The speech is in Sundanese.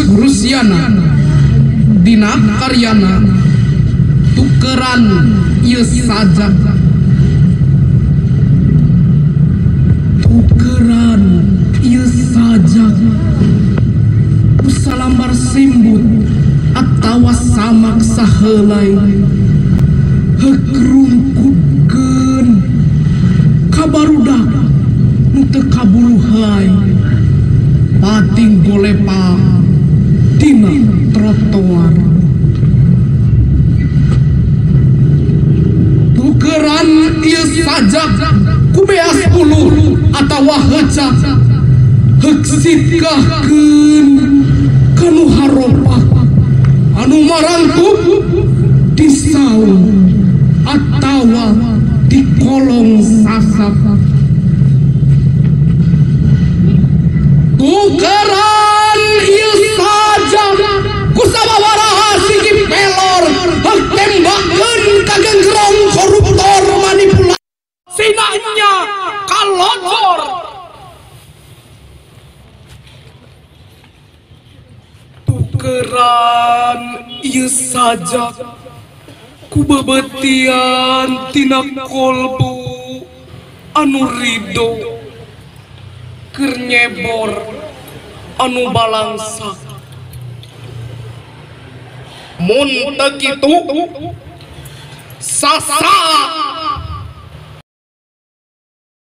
Rusiana dina karyana tukeran ieu saja usalambar simbut atawa samak sahelai hegrungkutkeun kabarudak nu teu kabuluhay pating golepa dina trotoar tukeran ieu sajak ku beas ulu atawa hecak heksitkakeun kanu haropak anu marangkup di saung atawa di kolong sasap tukeran ieu saja ku sababaraha sigi pelor hek tembakeun ka genggerong koruptor manipulasi sinanya kalocor tukeran ieu saja ku bebetian tina kolbu anu ridho keur nyebor anu balangsak mun teu kitu sasa